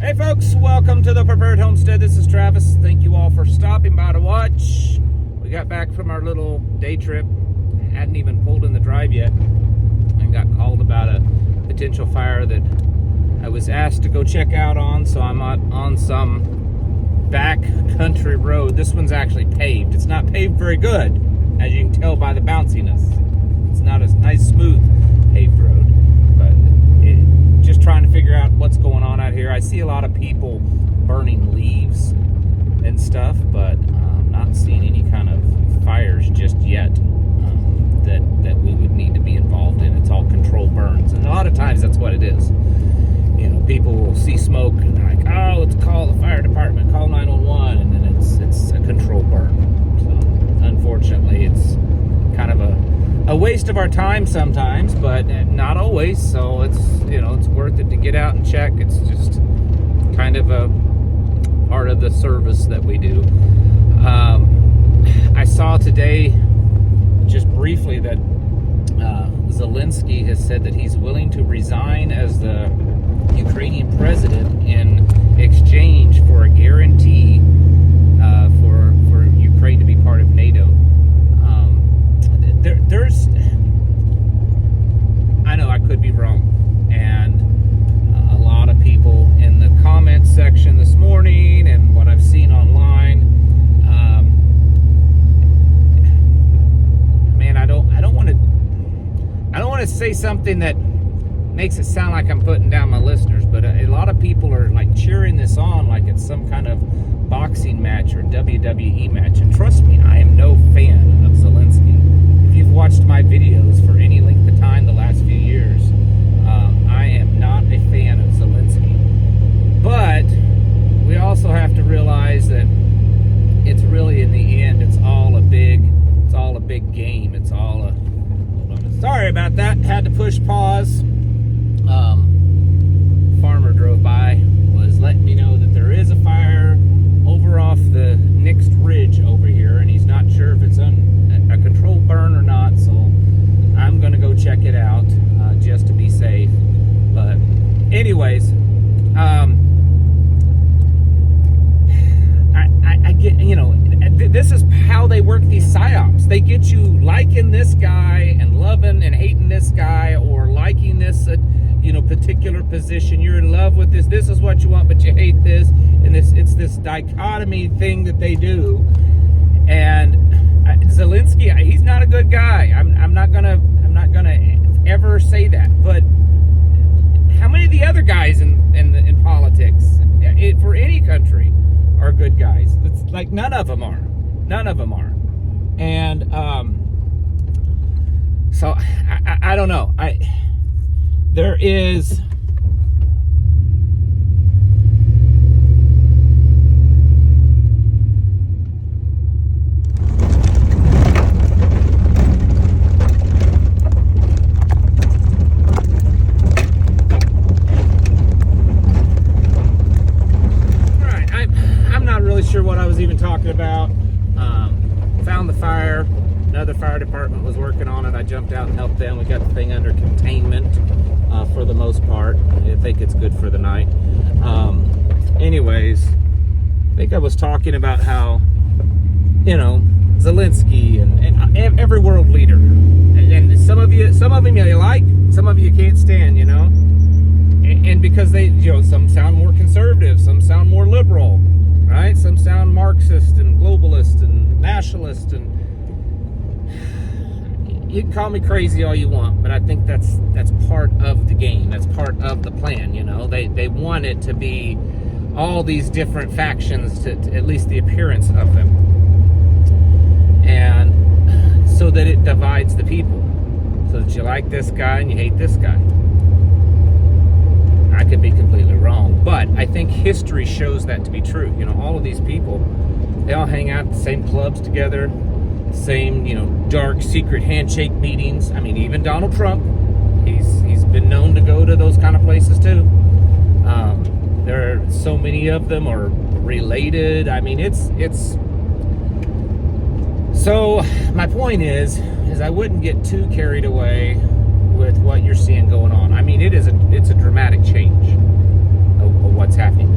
Hey folks, welcome to the Prepared Homestead. This is Travis. Thank you all for stopping by to watch. We got back from our little day trip. Hadn't even pulled in the drive yet and got called about a potential fire that I was asked to go check out on. So I'm on some back country road. This one's actually paved. It's not paved very good, as you can tell by the bounciness. It's not a nice smooth paved road. Just trying to figure out what's going on out here. I see a lot of people burning leaves and stuff, but I'm not seeing any kind of fires just yet that we would need to be involved in. It's all controlled burns, and a lot of times that's what it is. You know, people will see smoke and they're like, "Oh, let's call the fire department, call 911," and then it's a controlled burn. So unfortunately, it's kind of a waste of our time sometimes, but not always. So it's worth it to get out and check. It's just kind of a part of the service that we do. I saw today, just briefly, that Zelensky has said that he's willing to resign as the Ukrainian president in exchange for a guarantee for Ukraine to be part of NATO. There's, I know I could be wrong, and a lot of people in the comment section this morning and what I've seen online, man, I don't want to say something that makes it sound like I'm putting down my listeners, but a lot of people are like cheering this on like it's some kind of boxing match or WWE match, and trust me, I am no fan of Zelensky. If you've watched my videos for any length of time the last few years, I am not a fan of Zelensky. But we also have to realize that it's really, in the end, it's all a big game. It's all a, sorry about that, had to push pause. Farmer drove by, was letting me know that there is a fire over off the next ridge over here, and he's not sure if it's a controlled burn or not, so I'm gonna go check it out just to be safe. But anyways, I get, this is how they work these psyops. They get you liking this guy and loving and hating this guy, or liking this particular position. You're in love with this. This is what you want, but you hate this. And it's this dichotomy thing that they do. And Zelensky, he's not a good guy. I'm not gonna ever say that. But how many of the other guys in politics, for any country, are good guys? It's like none of them are. None of them are. And so I don't know. There is. Sure what I was even talking about. Found the fire. Another fire department was working on it. I jumped out and helped them. We got the thing under containment for the most part. I think it's good for the night. Anyways, I think I was talking about how, Zelensky and every world leader, and some of them you like, some of you can't stand, and because they, some sound more conservative, some sound more liberal. Right? Some sound Marxist and globalist and nationalist, and you can call me crazy all you want, but I think that's part of the game. That's part of the plan. They want it to be all these different factions, to at least the appearance of them, and so that it divides the people, so that you like this guy and you hate this guy. I could be completely wrong, but I think history shows that to be true. All of these people, they all hang out at the same clubs together, same, dark secret handshake meetings. I mean, even Donald Trump, he's been known to go to those kind of places too. There are so many of them are related. I mean, it's. So my point is I wouldn't get too carried away with what you're seeing going on. I mean, it's a dramatic change what's happening.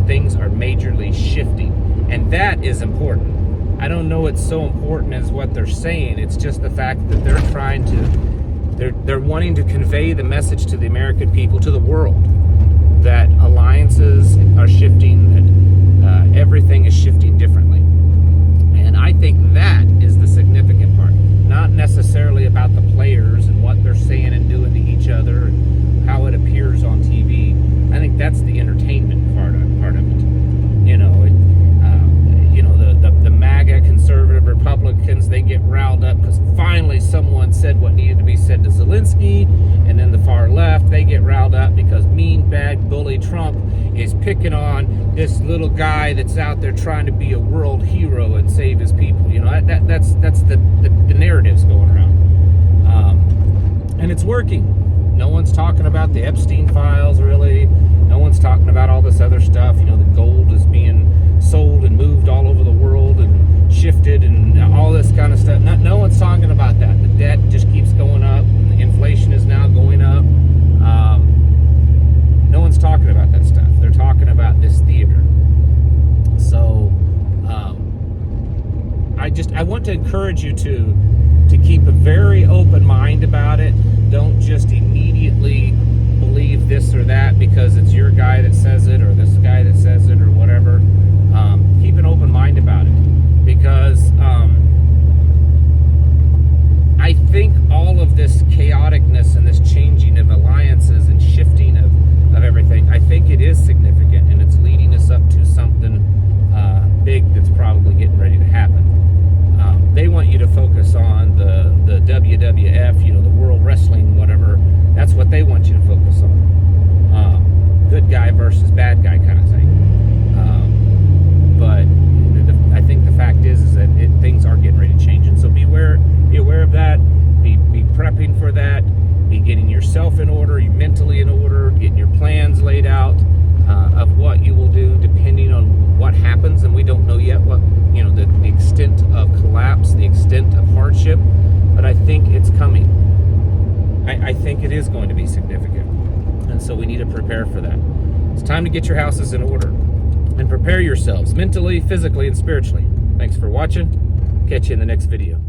Things are majorly shifting, and that is important. I don't know it's so important as what they're saying. It's just the fact that they're trying to, they're wanting to convey the message to the American people, to the world, that alliances are shifting, that everything is shifting differently. And I think that is the significant part. Not necessarily about the players and what they're saying and doing to each other and how it appears on TV. I think that's the entertainment part of it. The MAGA conservative Republicans, they get riled up because finally someone said what needed to be said to Zelensky, and then the far left, they get riled up because mean, bad, bully Trump is picking on this little guy that's out there trying to be a world hero and save his people. That's the narratives going around, and it's working. No one's talking about the Epstein files, really. No one's talking about all this other stuff. The gold is being sold and moved all over the world and shifted and all this kind of stuff. No one's talking about that. The debt just keeps going up, and the inflation is now going up. No one's talking about that stuff. They're talking about this theater. So I want to encourage you to keep a very open mind about it. Don't just immediately believe this or that because it's your guy that says it or this guy that says it or whatever. Keep an open mind about it, because I think all of this chaoticness and this changing of alliances and shifting of everything, I think it is significant, and it's leading us up to something big that's probably getting ready to happen. They want you to focus on the WWF, the World Wrestling, whatever. That's what they want you to focus on. Good guy versus bad guy kind of thing. But I think the fact is that things are getting ready to change, and so be aware of that. Be prepping for that. Be getting yourself in order, you mentally in order, getting your plans laid out of what you will do depending on what happens. And we don't know yet what the extent of collapse, the extent of hardship, but I think it's coming. I think it is going to be significant, and so we need to prepare for that. It's time to get your houses in order and prepare yourselves mentally, physically, and spiritually. Thanks for watching. Catch you in the next video.